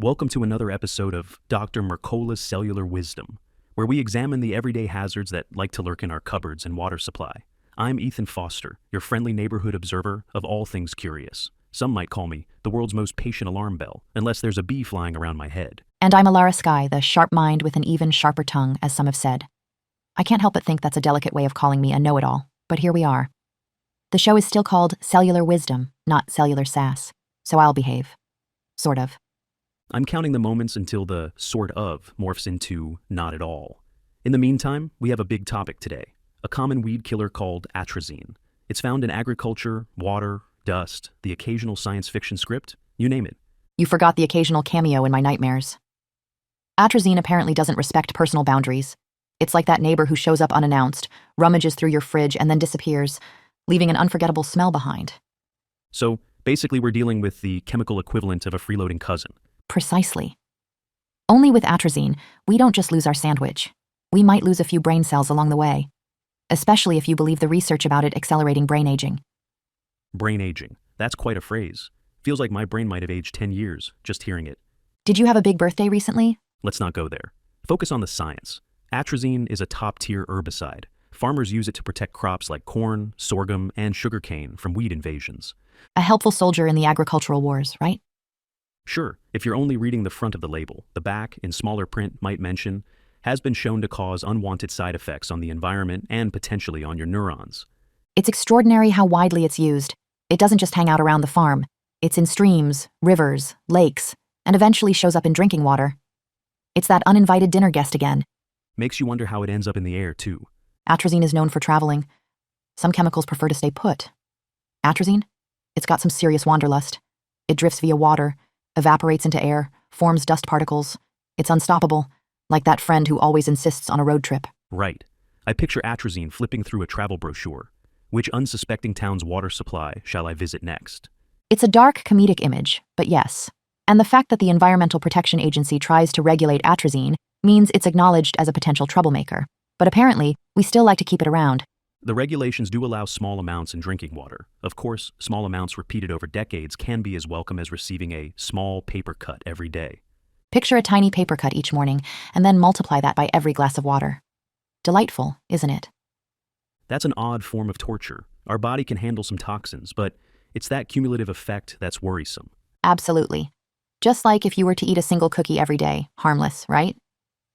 Welcome to another episode of Dr. Mercola's Cellular Wisdom, where we examine the everyday hazards that like to lurk in our cupboards and water supply. I'm Ethan Foster, your friendly neighborhood observer of all things curious. Some might call me the world's most patient alarm bell, unless there's a bee flying around my head. And I'm Alara Sky, the sharp mind with an even sharper tongue, as some have said. I can't help but think that's a delicate way of calling me a know-it-all, but here we are. The show is still called Cellular Wisdom, not Cellular Sass, so I'll behave. Sort of. I'm counting the moments until the sort of morphs into not at all. In the meantime, we have a big topic today, a common weed killer called atrazine. It's found in agriculture, water, dust, the occasional science fiction script, you name it. You forgot the occasional cameo in my nightmares. Atrazine apparently doesn't respect personal boundaries. It's like that neighbor who shows up unannounced, rummages through your fridge, and then disappears, leaving an unforgettable smell behind. So, basically we're dealing with the chemical equivalent of a freeloading cousin. Precisely. Only with atrazine, we don't just lose our sandwich. We might lose a few brain cells along the way, especially if you believe the research about it accelerating brain aging. Brain aging. That's quite a phrase. Feels like my brain might have aged 10 years, just hearing it. Did you have a big birthday recently? Let's not go there. Focus on the science. Atrazine is a top-tier herbicide. Farmers use it to protect crops like corn, sorghum, and sugarcane from weed invasions. A helpful soldier in the agricultural wars, right? Sure, if you're only reading the front of the label, the back, in smaller print, might mention, has been shown to cause unwanted side effects on the environment and potentially on your neurons. It's extraordinary how widely it's used. It doesn't just hang out around the farm. It's in streams, rivers, lakes, and eventually shows up in drinking water. It's that uninvited dinner guest again. Makes you wonder how it ends up in the air, too. Atrazine is known for traveling. Some chemicals prefer to stay put. Atrazine? It's got some serious wanderlust. It drifts via water, evaporates into air, forms dust particles. It's unstoppable, like that friend who always insists on a road trip. Right. I picture atrazine flipping through a travel brochure. Which unsuspecting town's water supply shall I visit next? It's a dark, comedic image, but yes. And the fact that the Environmental Protection Agency tries to regulate atrazine means it's acknowledged as a potential troublemaker. But apparently, we still like to keep it around. The regulations do allow small amounts in drinking water. Of course, small amounts repeated over decades can be as welcome as receiving a small paper cut every day. Picture a tiny paper cut each morning, and then multiply that by every glass of water. Delightful, isn't it? That's an odd form of torture. Our body can handle some toxins, but it's that cumulative effect that's worrisome. Absolutely. Just like if you were to eat a single cookie every day, harmless, right?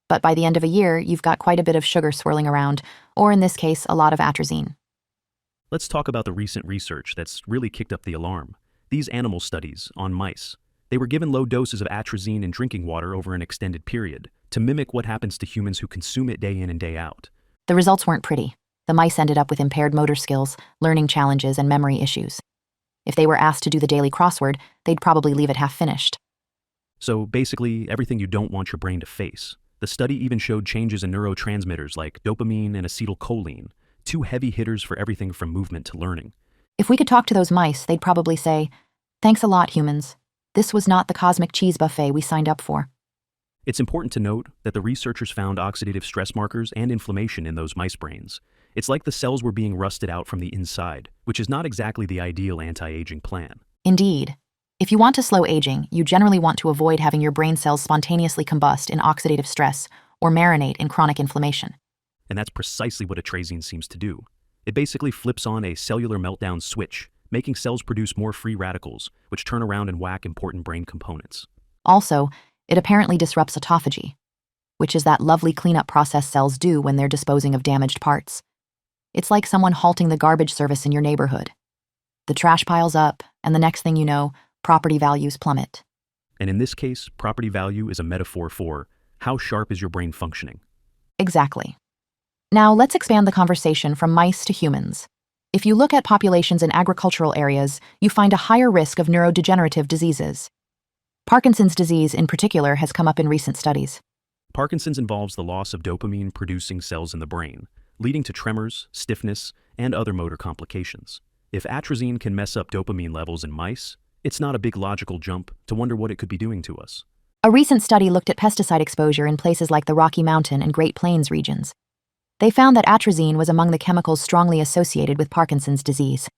But by the end of a year, you've got quite a bit of sugar swirling around, or in this case, a lot of atrazine. Let's talk about the recent research that's really kicked up the alarm. These animal studies on mice. They were given low doses of atrazine in drinking water over an extended period to mimic what happens to humans who consume it day in and day out. The results weren't pretty. The mice ended up with impaired motor skills, learning challenges, and memory issues. If they were asked to do the daily crossword, they'd probably leave it half-finished. So basically, everything you don't want your brain to face. The study even showed changes in neurotransmitters like dopamine and acetylcholine, two heavy hitters for everything from movement to learning. If we could talk to those mice, they'd probably say, "Thanks a lot, humans. This was not the cosmic cheese buffet we signed up for." It's important to note that the researchers found oxidative stress markers and inflammation in those mice brains. It's like the cells were being rusted out from the inside, which is not exactly the ideal anti-aging plan. Indeed. If you want to slow aging, you generally want to avoid having your brain cells spontaneously combust in oxidative stress or marinate in chronic inflammation. And that's precisely what atrazine seems to do. It basically flips on a cellular meltdown switch, making cells produce more free radicals, which turn around and whack important brain components. Also, it apparently disrupts autophagy, which is that lovely cleanup process cells do when they're disposing of damaged parts. It's like someone halting the garbage service in your neighborhood. The trash piles up, and the next thing you know, property values plummet. And in this case, property value is a metaphor for how sharp is your brain functioning. Exactly. Now let's expand the conversation from mice to humans. If you look at populations in agricultural areas, you find a higher risk of neurodegenerative diseases. Parkinson's disease in particular has come up in recent studies. Parkinson's involves the loss of dopamine-producing cells in the brain, leading to tremors, stiffness, and other motor complications. If atrazine can mess up dopamine levels in mice, it's not a big logical jump to wonder what it could be doing to us. A recent study looked at pesticide exposure in places like the Rocky Mountain and Great Plains regions. They found that atrazine was among the chemicals strongly associated with Parkinson's disease.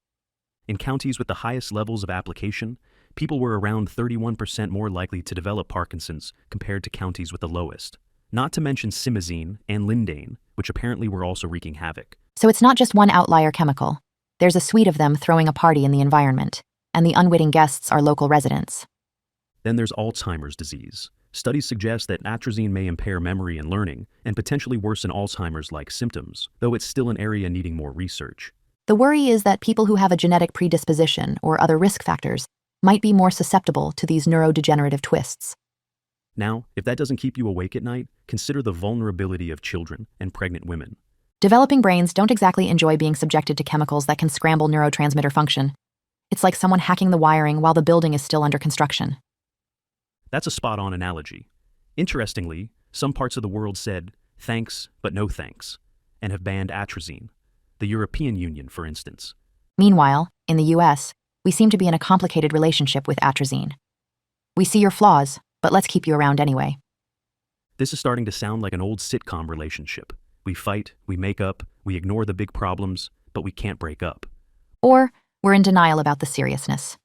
In counties with the highest levels of application, People were around 31% more likely to develop Parkinson's compared to counties with the lowest. Not to mention simazine and lindane, which apparently were also wreaking havoc. So it's not just one outlier chemical. There's a suite of them throwing a party in the environment, and the unwitting guests are local residents. Then there's Alzheimer's disease. Studies suggest that atrazine may impair memory and learning, and potentially worsen Alzheimer's-like symptoms, though it's still an area needing more research. The worry is that people who have a genetic predisposition or other risk factors might be more susceptible to these neurodegenerative twists. Now, if that doesn't keep you awake at night, consider the vulnerability of children and pregnant women. Developing brains don't exactly enjoy being subjected to chemicals that can scramble neurotransmitter function. It's like someone hacking the wiring while the building is still under construction. That's a spot-on analogy. Interestingly, some parts of the world said, thanks, but no thanks, and have banned atrazine. The European Union, for instance. Meanwhile, in the US, we seem to be in a complicated relationship with atrazine. We see your flaws, but let's keep you around anyway. This is starting to sound like an old sitcom relationship. We fight, we make up, we ignore the big problems, but we can't break up. Or we're in denial about the seriousness.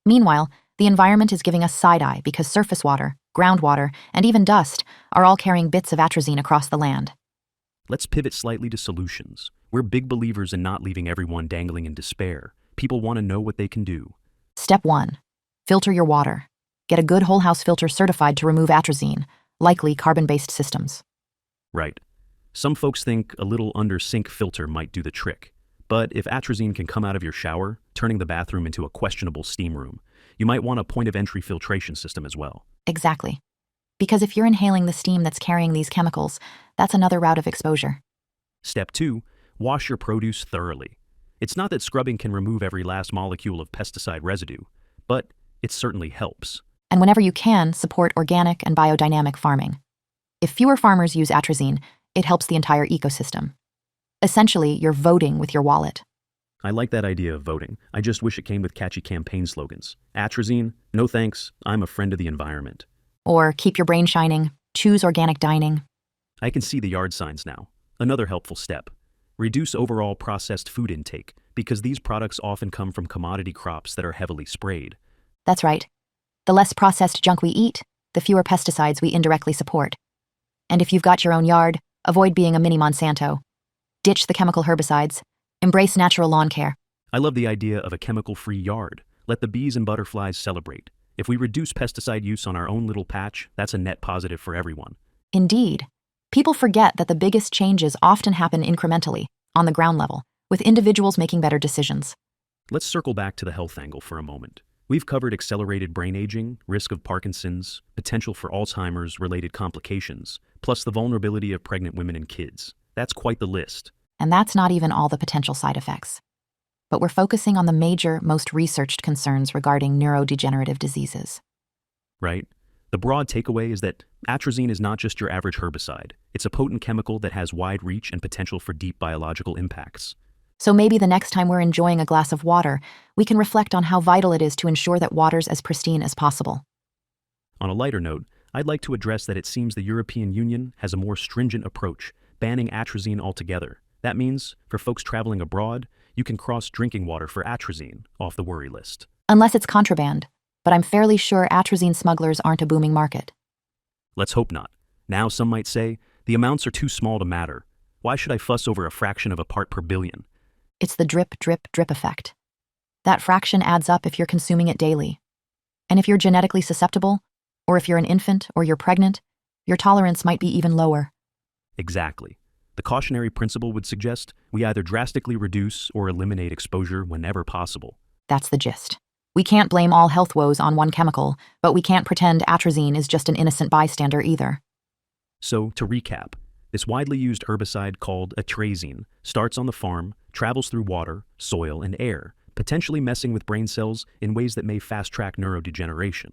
Meanwhile, the environment is giving us side-eye because surface water, groundwater, and even dust are all carrying bits of atrazine across the land. Let's pivot slightly to solutions. We're big believers in not leaving everyone dangling in despair. People want to know what they can do. Step 1. Filter your water. Get a good whole house filter certified to remove atrazine, likely carbon-based systems. Right. Some folks think a little under-sink filter might do the trick. But if atrazine can come out of your shower, turning the bathroom into a questionable steam room, you might want a point-of-entry filtration system as well. Exactly. Because if you're inhaling the steam that's carrying these chemicals, that's another route of exposure. Step 2. Wash your produce thoroughly. It's not that scrubbing can remove every last molecule of pesticide residue, but it certainly helps. And whenever you can, support organic and biodynamic farming. If fewer farmers use atrazine, it helps the entire ecosystem. Essentially, you're voting with your wallet. I like that idea of voting. I just wish it came with catchy campaign slogans. Atrazine, no thanks, I'm a friend of the environment. Or keep your brain shining, choose organic dining. I can see the yard signs now. Another helpful step. Reduce overall processed food intake, because these products often come from commodity crops that are heavily sprayed. That's right. The less processed junk we eat, the fewer pesticides we indirectly support. And if you've got your own yard, avoid being a mini Monsanto. Ditch the chemical herbicides. Embrace natural lawn care. I love the idea of a chemical-free yard. Let the bees and butterflies celebrate. If we reduce pesticide use on our own little patch, that's a net positive for everyone. Indeed. People forget that the biggest changes often happen incrementally, on the ground level, with individuals making better decisions. Let's circle back to the health angle for a moment. We've covered accelerated brain aging, risk of Parkinson's, potential for Alzheimer's-related complications, plus the vulnerability of pregnant women and kids. That's quite the list. And that's not even all the potential side effects. But we're focusing on the major, most researched concerns regarding neurodegenerative diseases. Right? The broad takeaway is that atrazine is not just your average herbicide. It's a potent chemical that has wide reach and potential for deep biological impacts. So maybe the next time we're enjoying a glass of water, we can reflect on how vital it is to ensure that water's as pristine as possible. On a lighter note, I'd like to address that it seems the European Union has a more stringent approach, banning atrazine altogether. That means, for folks traveling abroad, you can cross drinking water for atrazine off the worry list. Unless it's contraband, but I'm fairly sure atrazine smugglers aren't a booming market. Let's hope not. Now some might say, the amounts are too small to matter. Why should I fuss over a fraction of a part per billion? It's the drip, drip, drip effect. That fraction adds up if you're consuming it daily. And if you're genetically susceptible, or if you're an infant or you're pregnant, your tolerance might be even lower. Exactly. The cautionary principle would suggest we either drastically reduce or eliminate exposure whenever possible. That's the gist. We can't blame all health woes on one chemical, but we can't pretend atrazine is just an innocent bystander either. So, to recap, this widely used herbicide called atrazine starts on the farm, travels through water, soil, and air, potentially messing with brain cells in ways that may fast-track neurodegeneration.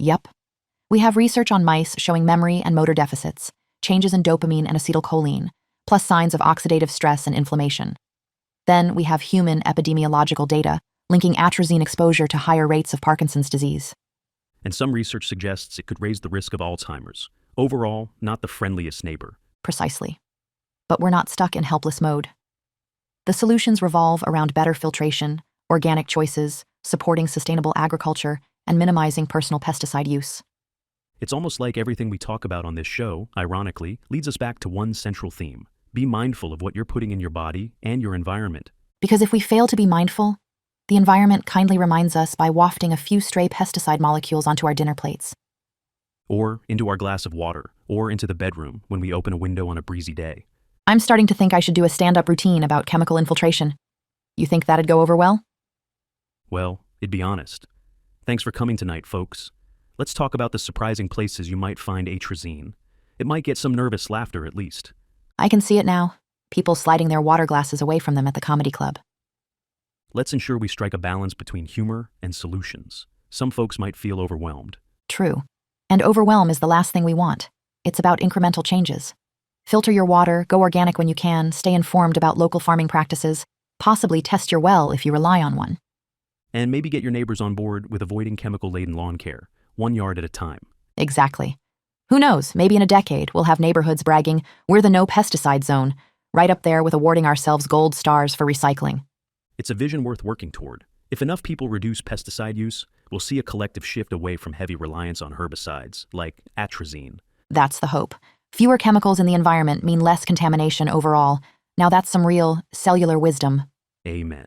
Yep. We have research on mice showing memory and motor deficits, changes in dopamine and acetylcholine, plus signs of oxidative stress and inflammation. Then we have human epidemiological data linking atrazine exposure to higher rates of Parkinson's disease. And some research suggests it could raise the risk of Alzheimer's. Overall, not the friendliest neighbor. Precisely. But we're not stuck in helpless mode. The solutions revolve around better filtration, organic choices, supporting sustainable agriculture, and minimizing personal pesticide use. It's almost like everything we talk about on this show, ironically, leads us back to one central theme. Be mindful of what you're putting in your body and your environment. Because if we fail to be mindful, the environment kindly reminds us by wafting a few stray pesticide molecules onto our dinner plates. Or into our glass of water, or into the bedroom when we open a window on a breezy day. I'm starting to think I should do a stand-up routine about chemical infiltration. You think that'd go over well? Well, it'd be honest. Thanks for coming tonight, folks. Let's talk about the surprising places you might find atrazine. It might get some nervous laughter at least. I can see it now. People sliding their water glasses away from them at the comedy club. Let's ensure we strike a balance between humor and solutions. Some folks might feel overwhelmed. True. And overwhelm is the last thing we want. It's about incremental changes. Filter your water, go organic when you can, stay informed about local farming practices, possibly test your well if you rely on one. And maybe get your neighbors on board with avoiding chemical-laden lawn care, 1 yard at a time. Exactly. Who knows, maybe in a decade we'll have neighborhoods bragging, "We're the no pesticide zone," right up there with awarding ourselves gold stars for recycling. It's a vision worth working toward. If enough people reduce pesticide use, we'll see a collective shift away from heavy reliance on herbicides, like atrazine. That's the hope. Fewer chemicals in the environment mean less contamination overall. Now that's some real cellular wisdom. Amen.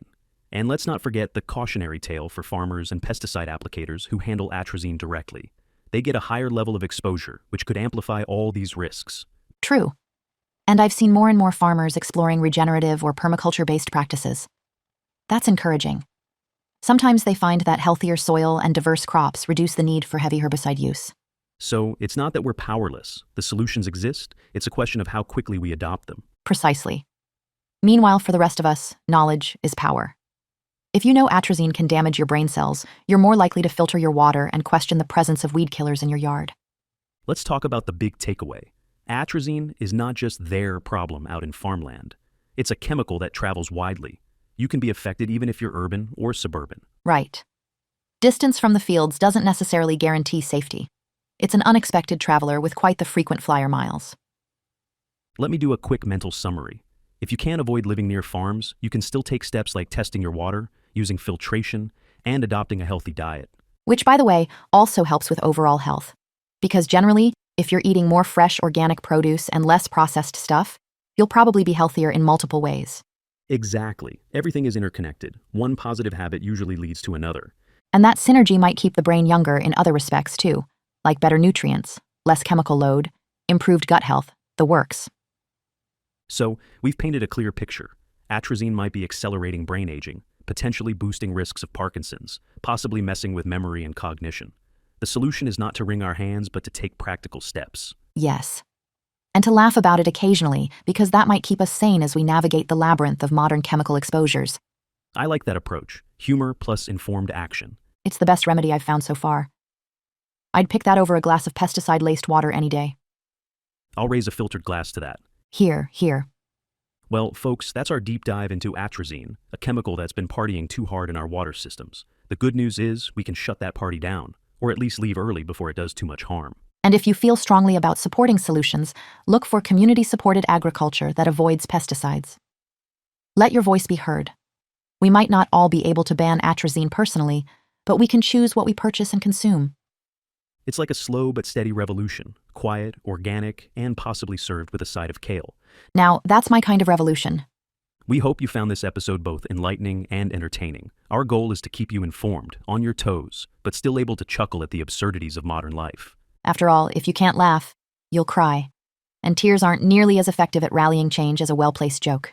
And let's not forget the cautionary tale for farmers and pesticide applicators who handle atrazine directly. They get a higher level of exposure, which could amplify all these risks. True. And I've seen more and more farmers exploring regenerative or permaculture-based practices. That's encouraging. Sometimes they find that healthier soil and diverse crops reduce the need for heavy herbicide use. So it's not that we're powerless. The solutions exist. It's a question of how quickly we adopt them. Precisely. Meanwhile, for the rest of us, knowledge is power. If you know atrazine can damage your brain cells, you're more likely to filter your water and question the presence of weed killers in your yard. Let's talk about the big takeaway. Atrazine is not just their problem out in farmland. It's a chemical that travels widely. You can be affected even if you're urban or suburban. Right. Distance from the fields doesn't necessarily guarantee safety. It's an unexpected traveler with quite the frequent flyer miles. Let me do a quick mental summary. If you can't avoid living near farms, you can still take steps like testing your water, using filtration, and adopting a healthy diet. Which, by the way, also helps with overall health. Because generally, if you're eating more fresh organic produce and less processed stuff, you'll probably be healthier in multiple ways. Exactly. Everything is interconnected. One positive habit usually leads to another. And that synergy might keep the brain younger in other respects too, like better nutrients, less chemical load, improved gut health, the works. So, we've painted a clear picture. Atrazine might be accelerating brain aging, potentially boosting risks of Parkinson's, possibly messing with memory and cognition. The solution is not to wring our hands, but to take practical steps. Yes. And to laugh about it occasionally, because that might keep us sane as we navigate the labyrinth of modern chemical exposures. I like that approach. Humor plus informed action. It's the best remedy I've found so far. I'd pick that over a glass of pesticide-laced water any day. I'll raise a filtered glass to that. Here. Well, folks, that's our deep dive into atrazine, a chemical that's been partying too hard in our water systems. The good news is we can shut that party down, or at least leave early before it does too much harm. And if you feel strongly about supporting solutions, look for community-supported agriculture that avoids pesticides. Let your voice be heard. We might not all be able to ban atrazine personally, but we can choose what we purchase and consume. It's like a slow but steady revolution, quiet, organic, and possibly served with a side of kale. Now, that's my kind of revolution. We hope you found this episode both enlightening and entertaining. Our goal is to keep you informed, on your toes, but still able to chuckle at the absurdities of modern life. After all, if you can't laugh, you'll cry. And tears aren't nearly as effective at rallying change as a well-placed joke.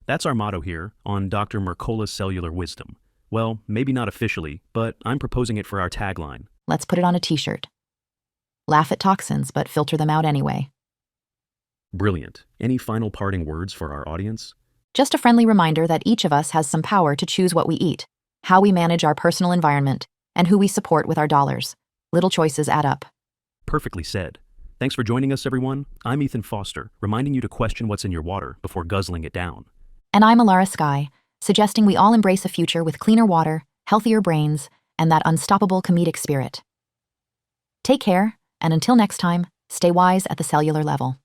That's our motto here on Dr. Mercola's Cellular Wisdom. Well, maybe not officially, but I'm proposing it for our tagline. Let's put it on a t-shirt. Laugh at toxins, but filter them out anyway. Brilliant. Any final parting words for our audience? Just a friendly reminder that each of us has some power to choose what we eat, how we manage our personal environment, and who we support with our dollars. Little choices add up. Perfectly said. Thanks for joining us, everyone. I'm Ethan Foster, reminding you to question what's in your water before guzzling it down. And I'm Alara Sky, suggesting we all embrace a future with cleaner water, healthier brains, and that unstoppable comedic spirit. Take care, and until next time, stay wise at the cellular level.